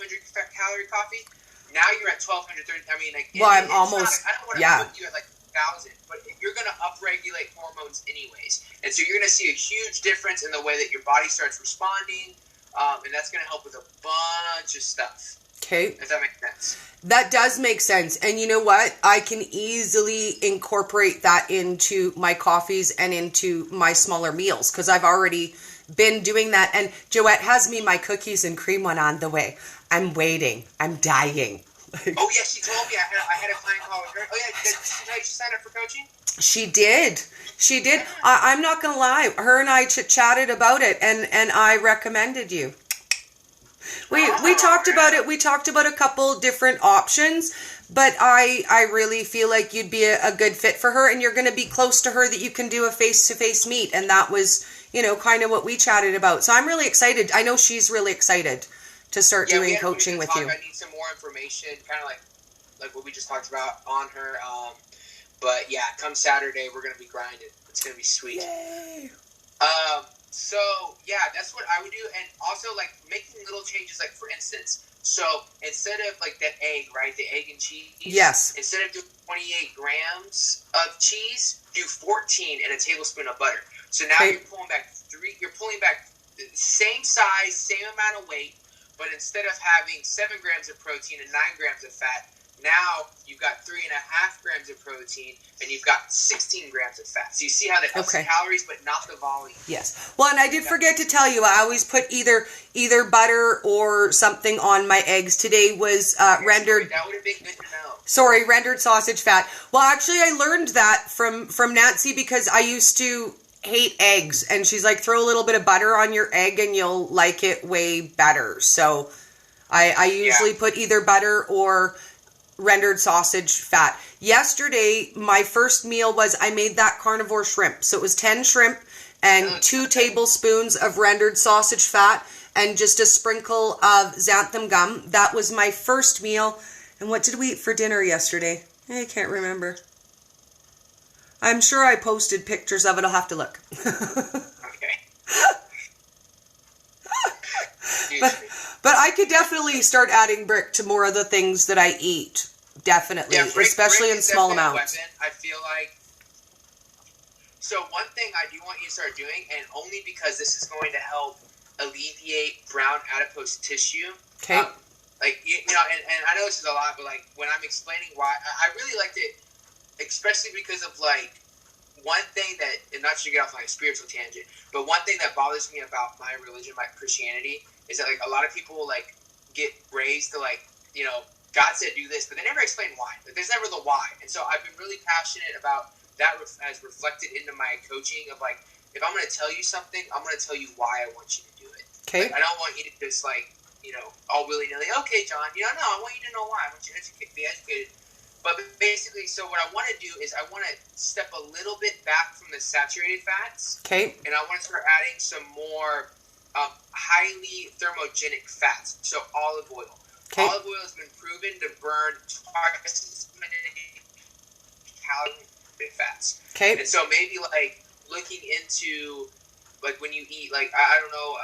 calorie coffee, now you're at 1230. I mean, like, I'm almost. I don't want to put you at like 1,000, but you're going to upregulate hormones anyways, and so you're going to see a huge difference in the way that your body starts responding, and that's going to help with a bunch of stuff. Okay. If that makes sense. That does make sense. And you know what? I can easily incorporate that into my coffees and into my smaller meals, because I've already been doing that. And Joette has me my cookies and cream one on the way. I'm waiting. I'm dying. Oh, yeah, she told me. I had a client call with her. Oh, yeah, did she tell you she signed up for coaching? She did. She did. I'm not going to lie. Her and I chatted about it, and I recommended you. We talked about it. We talked about a couple different options, but I really feel like you'd be a good fit for her, and you're going to be close to her that you can do a face-to-face meet, and that was, kind of what we chatted about. So I'm really excited. I know she's really excited to start doing coaching with you. I need some more information, kind of like what we just talked about on her. But yeah, come Saturday, we're going to be grinding. It's going to be sweet. Yay. So yeah, that's what I would do. And also like making little changes, like for instance, so instead of like that egg, right? The egg and cheese. Yes. Instead of doing 28 grams of cheese, do 14 and a tablespoon of butter. So now you're pulling back the same size, same amount of weight, but instead of having 7 grams of protein and 9 grams of fat, now you've got 3.5 grams of protein and you've got 16 grams of fat. So you see how that helps the calories, but not the volume. Yes. Well, and I did forget to tell you, I always put either butter or something on my eggs. Today was rendered. That would have been good to know. Sorry, rendered sausage fat. Well, actually, I learned that from Nancy because I used to hate eggs, and she's like, throw a little bit of butter on your egg and you'll like it way better. So I usually put either butter or rendered sausage fat. Yesterday, my first meal was I made that carnivore shrimp. So it was 10 shrimp and 2 tablespoons of rendered sausage fat and just a sprinkle of xanthan gum. That was my first meal. And what did we eat for dinner yesterday? I can't remember. I'm sure I posted pictures of it. I'll have to look. Okay. But I could definitely start adding brick to more of the things that I eat. Definitely. Yeah, especially brick in small definitely amounts. A weapon, I feel like. So one thing I do want you to start doing, and only because this is going to help alleviate brown adipose tissue. Okay. And I know this is a lot, but like when I'm explaining why, I really liked it, especially because of like one thing that, and not to get off on a spiritual tangent, but one thing that bothers me about my religion, my Christianity, is that like a lot of people like get raised to like, God said do this, but they never explain why. Like, there's never the why. And so I've been really passionate about that as reflected into my coaching of like, if I'm going to tell you something, I'm going to tell you why I want you to do it. Okay. Like, I don't want you to just like, all willy-nilly, okay, John, no, I want you to know why. I want you to be educated. But basically, so what I want to do is I want to step a little bit back from the saturated fats. Okay. And I want to start adding some more highly thermogenic fats. So olive oil. Okay. Olive oil has been proven to burn twice as many calories as fats. Okay. And so maybe like looking into like when you eat like I don't know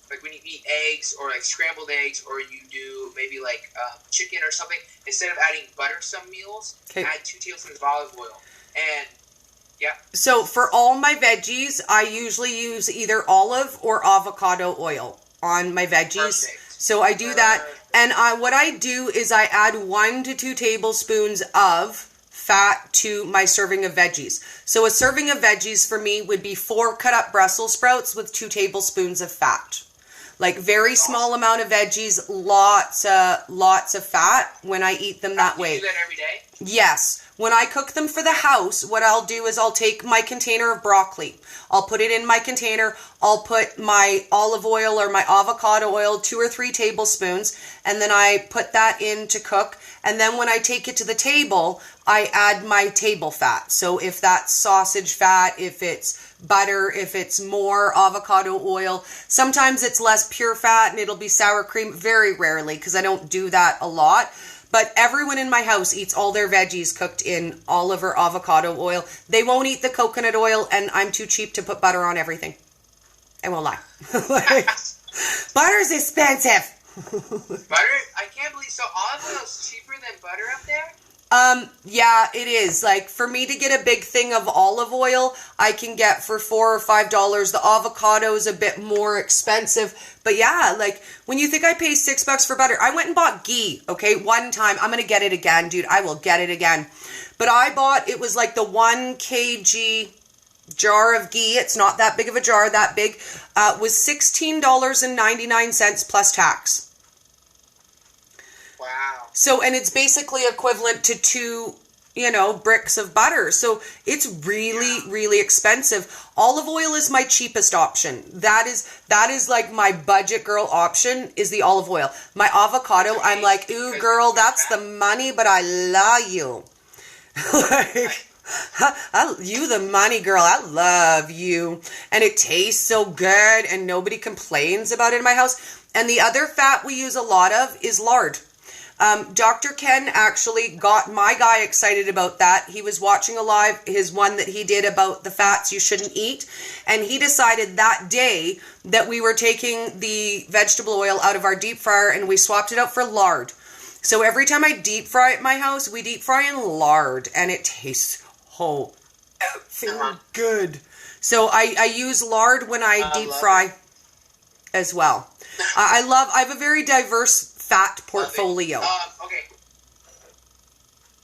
like when you eat eggs or like scrambled eggs or you do maybe like chicken or something, instead of adding butter some meals, add 2 tablespoons of olive oil. And yeah. So for all my veggies, I usually use either olive or avocado oil on my veggies. Perfect. So I do that. And what I do is I add 1 to 2 tablespoons of fat to my serving of veggies. So a serving of veggies for me would be 4 cut up Brussels sprouts with 2 tablespoons of fat. Like very small amount of veggies, lots of fat when I eat them that way. You do that every day? Yes. When I cook them for the house, what I'll do is I'll take my container of broccoli. I'll put it in my container. I'll put my olive oil or my avocado oil, 2 or 3 tablespoons, and then I put that in to cook. And then when I take it to the table, I add my table fat. So if that's sausage fat, if it's butter, if it's more avocado oil, sometimes it's less pure fat and it'll be sour cream, very rarely because I don't do that a lot. But everyone in my house eats all their veggies cooked in olive or avocado oil. They won't eat the coconut oil, and I'm too cheap to put butter on everything. I won't lie. Butter's expensive. Butter? I can't believe, so olive oil is cheaper than butter up there? Yeah, it is. Like, for me to get a big thing of olive oil, I can get for $4 or $5. The avocado is a bit more expensive. But yeah, like, when you think I pay $6 for butter, I went and bought ghee, okay, one time. I'm gonna get it again, dude. I will get it again. But I bought, it was like the 1 kg jar of ghee. It's not that big of a jar, that big. Was $16.99 plus tax. Wow. So, and it's basically equivalent to 2 bricks of butter. So it's really, really expensive. Olive oil is my cheapest option. That is like my budget girl option is the olive oil. My avocado, I'm like, ooh, girl, that's the money, but I love you. Like, you the money girl, I love you. And it tastes so good and nobody complains about it in my house. And the other fat we use a lot of is lard. Dr. Ken actually got my guy excited about that. He was watching his one that he did about the fats you shouldn't eat. And he decided that day that we were taking the vegetable oil out of our deep fryer and we swapped it out for lard. So every time I deep fry at my house, we deep fry in lard and it tastes so good. So I use lard when I deep fry as well. I have a very diverse fat portfolio. Okay.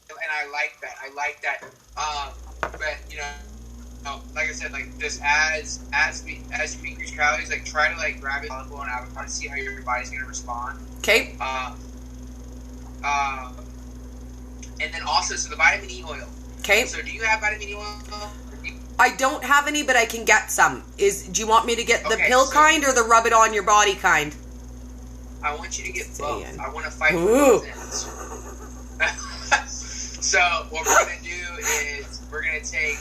And I like that. But like I said, like just as you increase calories, like try to like grab it olive oil and avocado to see how your body's gonna respond. Okay. And then also, so the vitamin E oil. Okay. So do you have vitamin E oil? I don't have any, but I can get some. Do you want me to get the pill kind or the rub it on your body kind? I want you to get both. I want to fight for both ends. So what we're going to do is we're going to take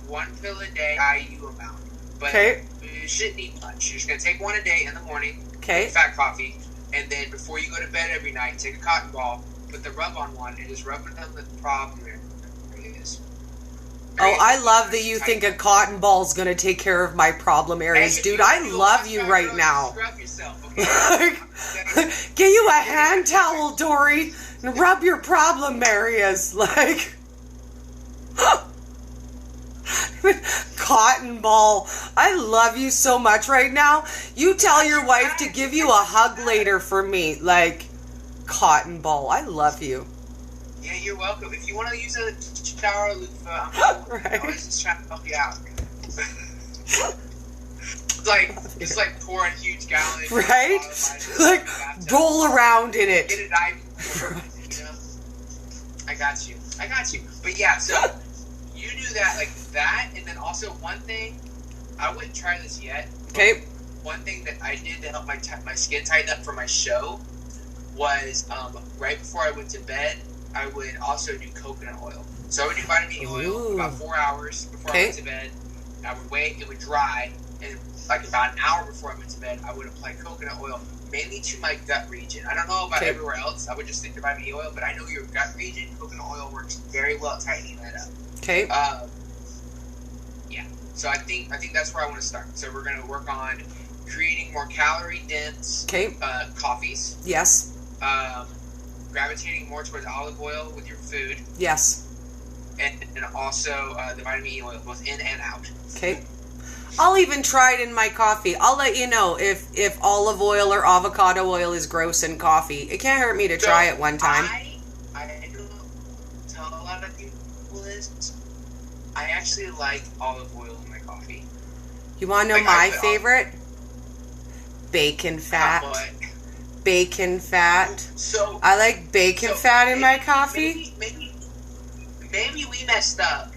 1 pill a day, IU amount. But you shouldn't eat much. You're just going to take 1 a day in the morning. Okay. Fat coffee. And then before you go to bed every night, take a cotton ball, put the rub on one, and just rub it on the problem there. Oh, I love that you think a cotton ball is going to take care of my problem areas. Dude, I love you right now. Scrub yourself, okay? Get you a hand towel, Dory, and rub your problem areas. Like, cotton ball. I love you so much right now. You tell your wife to give you a hug later for me. Like, cotton ball. I love you. Yeah, you're welcome. If you want to use a shower loofah, I'm right. I was just trying to help you out. It's like pour a huge gallon. Right? Like roll around in it. Get it I got you. But yeah, so you do that like that, and then also one thing, I wouldn't try this yet. Okay. One thing that I did to help my skin tighten up for my show was right before I went to bed, I would also do coconut oil. So I would do vitamin E oil about 4 hours before I went to bed. I would wait, it would dry, and like about an hour before I went to bed, I would apply coconut oil, mainly to my gut region. I don't know about everywhere else. I would just think of vitamin E oil, but I know your gut region, coconut oil works very well at tightening that up. Okay. Yeah. So I think that's where I want to start. So we're going to work on creating more calorie dense coffees. Yes. Gravitating more towards olive oil with your food. Yes. And also the vitamin E oil, both in and out. Okay. I'll even try it in my coffee. I'll let you know if olive oil or avocado oil is gross in coffee. It can't hurt me to try it one time. I don't tell a lot of people this. I actually like olive oil in my coffee. You want to know my favorite? Bacon fat. Bacon fat. So I like bacon fat in my coffee. Maybe we messed up.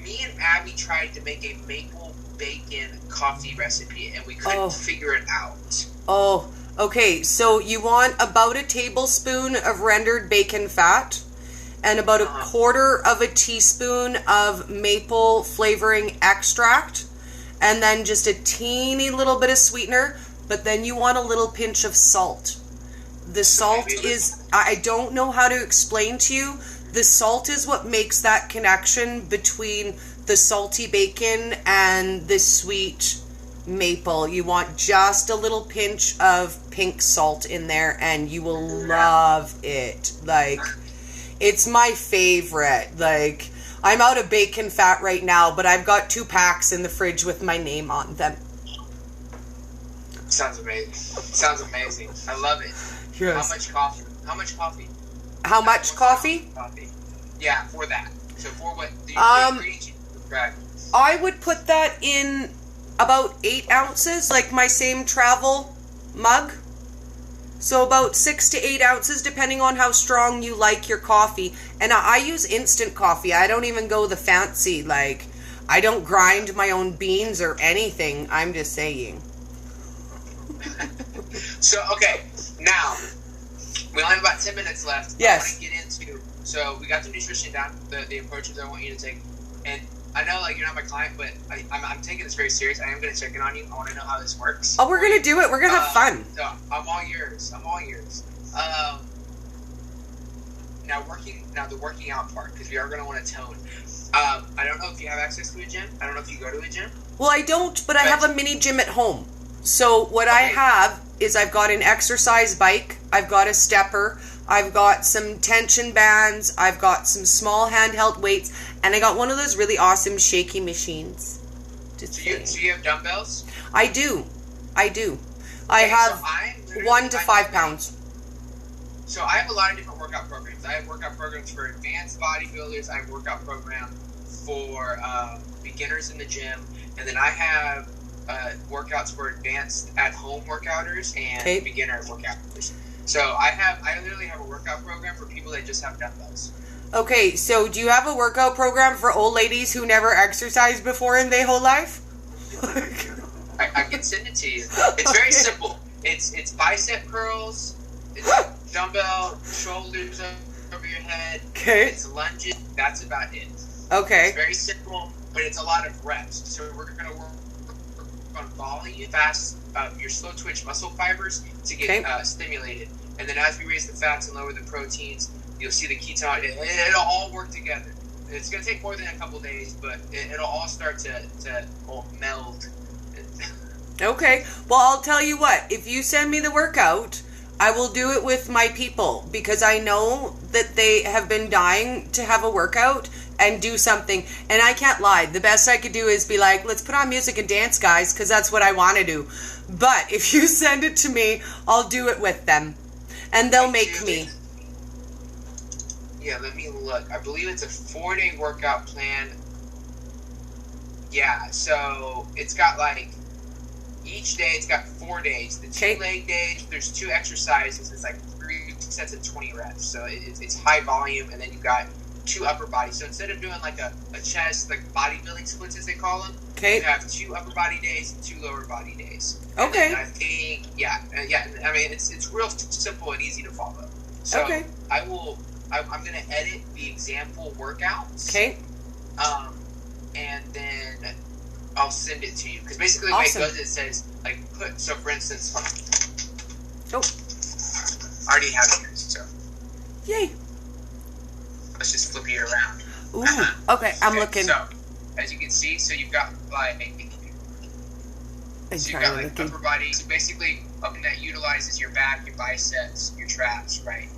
Me and Abby tried to make a maple bacon coffee recipe, and we couldn't figure it out. Oh, okay. So you want about a tablespoon of rendered bacon fat and about a quarter of a teaspoon of maple flavoring extract, and then just a teeny little bit of sweetener. But then you want a little pinch of salt. The salt is, I don't know how to explain to you, the salt is what makes that connection between the salty bacon and the sweet maple. You want just a little pinch of pink salt in there and you will love it. Like, it's my favorite. Like, I'm out of bacon fat right now, but I've got 2 packs in the fridge with my name on them. Sounds amazing. I love it. Yes. How much coffee? How much coffee? Yeah, for that. So for what? I would put that in about 8 ounces, like my same travel mug. So about 6 to 8 ounces, depending on how strong you like your coffee. And I use instant coffee. I don't even go the fancy, like, I don't grind my own beans or anything. I'm just saying. So, okay, now, we only have about 10 minutes left. Yes. I want to get into, so we got the nutrition down, the approaches I want you to take. And I know, like, you're not my client, but I'm taking this very serious. I am going to check in on you. I want to know how this works. Oh, we're going to do it. We're going to have fun. So, I'm all yours. Now the working out part, because we are going to want to tone. I don't know if you have access to a gym. I don't know if you go to a gym. Well, I don't, but I have a mini gym at home. So what I have is I've got an exercise bike, I've got a stepper, I've got some tension bands, I've got some small handheld weights, and I got one of those really awesome shaky machines. So you have dumbbells? I do. I have 1 to 5 pounds. So I have a lot of different workout programs. I have workout programs for advanced bodybuilders. I have workout program for beginners in the gym, and then I have workouts for advanced at-home workouters and beginner workouters. So I literally have a workout program for people that just have dumbbells. Okay, so do you have a workout program for old ladies who never exercised before in their whole life? I can send it to you. It's very simple. It's bicep curls, it's dumbbell, shoulders over your head, it's lunges, that's about it. Okay. It's very simple, but it's a lot of reps. So we're going to work on volume, fast, your slow twitch muscle fibers to get stimulated. And then as we raise the fats and lower the proteins, you'll see the ketone. It'll all work together. It's going to take more than a couple days, but it'll all start to meld. Okay. Well, I'll tell you what. If you send me the workout, I will do it with my people because I know that they have been dying to have a workout and do something. And I can't lie. The best I could do is be like, let's put on music and dance, guys, because that's what I want to do. But if you send it to me, I'll do it with them. And they'll make me. Yeah, let me look. I believe it's a 4-day workout plan. Yeah, so it's got like, each day it's got 4 days. The 2 leg days, there's 2 exercises. It's like 3 sets of 20 reps. So it's high volume, and then you've got 2 upper body. So instead of doing like a chest, like bodybuilding splits as they call them, you have 2 upper body days and 2 lower body days. Okay. And I think, I mean, it's real simple and easy to follow. So I'm going to edit the example workouts. Okay. And then I'll send it to you. Because basically the way it goes, it says, like, so for instance, I already have it here, so. Yay. Let's just flip you around. Ooh, okay, I'm looking. So, as you can see, so you've got, like, upper body. So basically, something that utilizes your back, your biceps, your traps, right?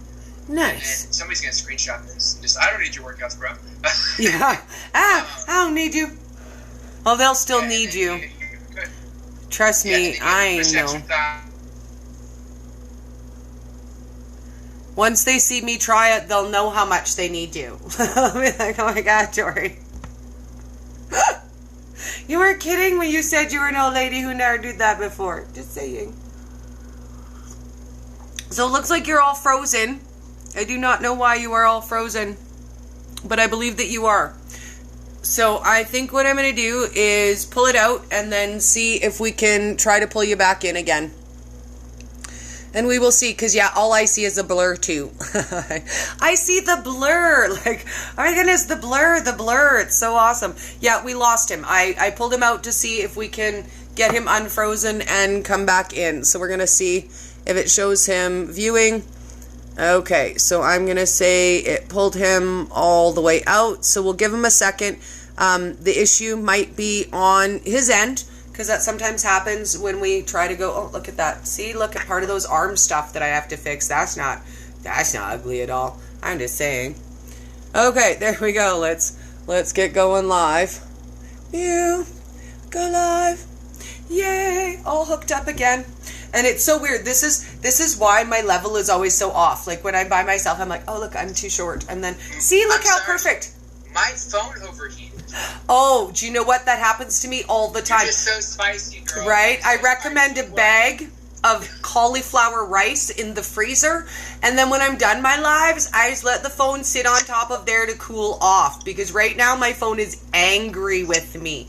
Nice. And somebody's going to screenshot this. I don't need your workouts, bro. Yeah. I don't need you. Oh, they'll still need you. Trust me, I know. Once they see me try it, they'll know how much they need you. They'll be like, oh my God, Tori. You weren't kidding when you said you were an old lady who never did that before. Just saying. So it looks like you're all frozen. I do not know why you are all frozen, but I believe that you are. So I think what I'm going to do is pull it out and then see if we can try to pull you back in again. And we will see, because, all I see is a blur, too. I see the blur. Like, oh my goodness, the blur. It's so awesome. Yeah, we lost him. I pulled him out to see if we can get him unfrozen and come back in. So we're going to see if it shows him viewing. Okay, so I'm going to say it pulled him all the way out. So we'll give him a second. The issue might be on his end, because that sometimes happens when we try to go, oh, look at that. See, look at part of those arm stuff that I have to fix. That's not ugly at all. I'm just saying. Okay, there we go. Let's get going live. You go live. Yay, all hooked up again. And it's so weird. This is why my level is always so off. Like when I'm by myself, I'm like, oh, look, I'm too short. And then, see, look how perfect. My phone overheated. Oh, do you know what? That happens to me all the time. You're just so spicy, girl. Right? I recommend a bag. of cauliflower rice in the freezer. And then when I'm done my lives, I just let the phone sit on top of there to cool off. Because right now my phone is angry with me.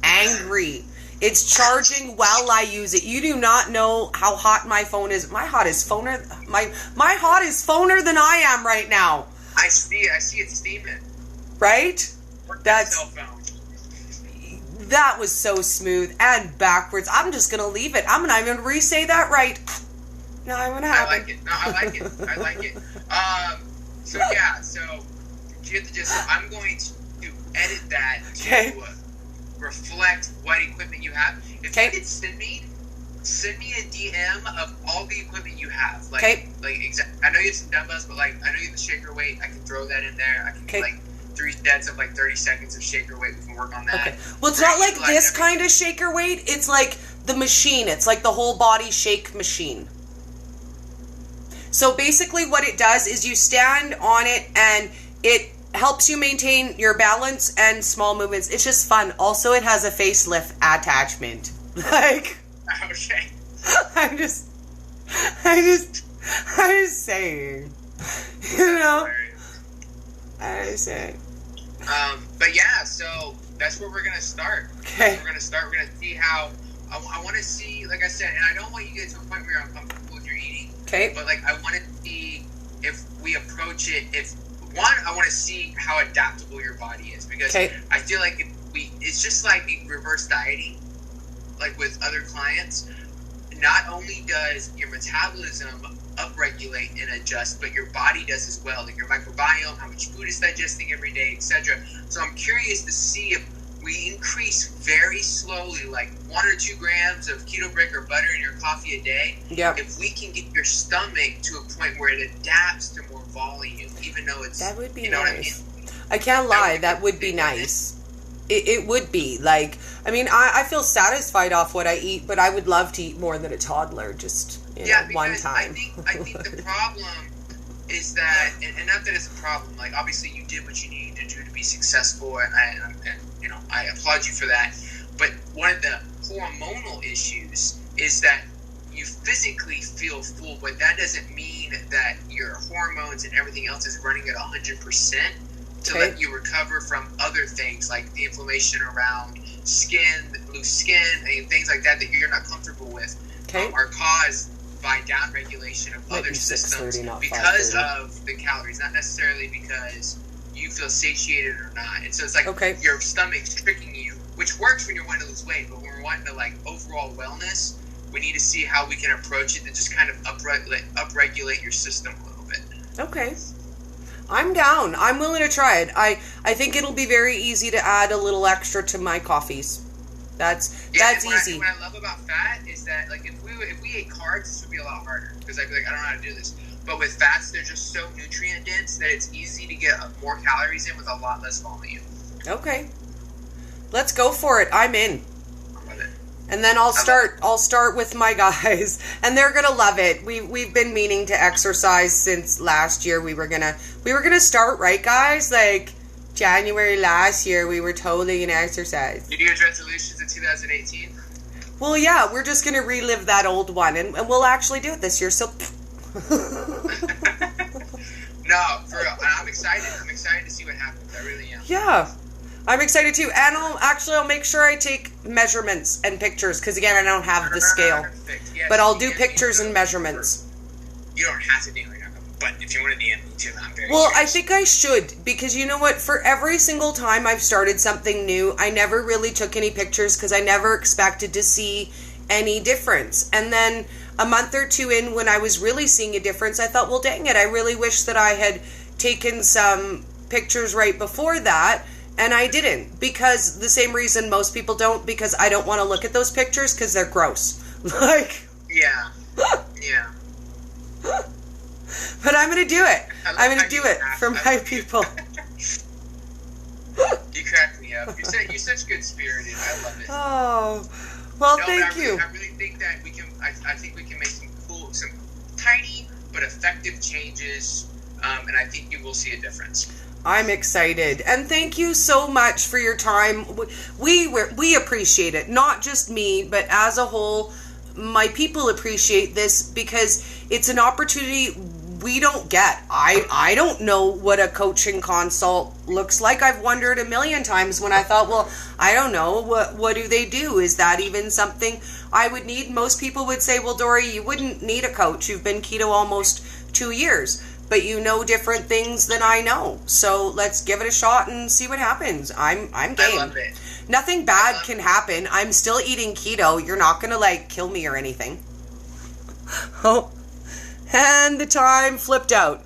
Angry. It's charging while I use it. You do not know how hot my phone is. My hot is phoner than I am right now. I see it steaming. Right? That was so smooth and backwards. I'm just going to leave it. I'm not even going to re-say that right. No, I'm going to have I like it. No, I like it. So to get the gist, so I'm going to edit that to reflect what equipment you have. If you could send me a DM of all the equipment you have. I know you have some dumbbells, but I know you have the shaker weight. I can throw that in there. I can do 3 sets of 30 seconds of shaker weight. We can work on that. Okay. Well, it's not like this kind of shaker weight. It's like the machine. It's like the whole body shake machine. So basically what it does is you stand on it and it helps you maintain your balance and small movements. It's just fun. Also, it has a facelift attachment. Okay. I'm just saying. You know? I say. But yeah, so that's where we're gonna start. Okay. We're gonna see how. I want to see, like I said, and I don't want you to get to a point where you're uncomfortable with your eating. Okay. But I want to see if we approach it. I want to see how adaptable your body is, because I feel like it's just like reverse dieting, like with other clients. Not only does your metabolism upregulate and adjust, but your body does as well. Like your microbiome, how much food is digesting every day, etc. So I'm curious to see if we increase very slowly, like 1 or 2 grams of keto brick or butter in your coffee a day. Yep. If we can get your stomach to a point where it adapts to more volume, even though it's, that would be nice. What I mean? I can't lie, that would be nice. It would be. I feel satisfied off what I eat, but I would love to eat more than a toddler, just one time. I think the problem is that, and not that it's a problem, obviously you did what you needed to do to be successful, and I applaud you for that. But one of the hormonal issues is that you physically feel full, but that doesn't mean that your hormones and everything else is running at 100% to let you recover from other things like the inflammation around skin, loose skin, and things like that you're not comfortable with are caused by downregulation of other systems because of the calories, not necessarily because you feel satiated or not. And so it's like your stomach's tricking you, which works when you're wanting to lose weight, but when we're wanting to overall wellness, we need to see how we can approach it to just kind of upregulate your system a little bit. Okay. I'm down. I'm willing to try it. I think it'll be very easy to add a little extra to my coffees. That's easy. What I love about fat is that if we ate carbs, this would be a lot harder, because I'd be like, I don't know how to do this. But with fats, they're just so nutrient dense that it's easy to get more calories in with a lot less volume. Okay. Let's go for it. I'm in. I love it. And then I'll start with my guys, and they're gonna love it. We've been meaning to exercise since last year. We were gonna start, right, guys? January last year, we were totally gonna exercise. New Year's resolutions in 2018. Well, yeah, we're just gonna relive that old one, and we'll actually do it this year. So. No, for real. I'm excited. I'm excited to see what happens. I really am. Yeah. I'm excited too, and I'll make sure I take measurements and pictures, because again, I don't have the scale. Yes, but I'll do pictures and measurements. You don't have to do it, but if you want to DM me too, I'm very Well, curious. I think I should, because you know what? For every single time I've started something new, I never really took any pictures because I never expected to see any difference. And then a month or two in, when I was really seeing a difference, I thought, well, dang it, I really wish that I had taken some pictures right before that. And I didn't, because the same reason most people don't, because I don't want to look at those pictures because they're gross. Yeah. But I'm going to do it. I'm going to do it for my people. You crack me up. You're such good spirited. I love it. Oh, well, thank you. I really think that we can. I think we can make some tiny but effective changes, and I think you will see a difference. I'm excited, and thank you so much for your time. We appreciate it, not just me, but as a whole. my people appreciate this because it's an opportunity we don't get. I don't know what a coaching consult looks like. I've wondered a million times when I thought, well, I don't know, what do they do? Is that even something I would need? Most people would say, well, Dory, you wouldn't need a coach. You've been keto almost 2 years, but you know different things than I know. So let's give it a shot and see what happens. I'm game. I love it. Nothing bad can happen. I'm still eating keto. You're not going to like kill me or anything. Oh. And the time flipped out.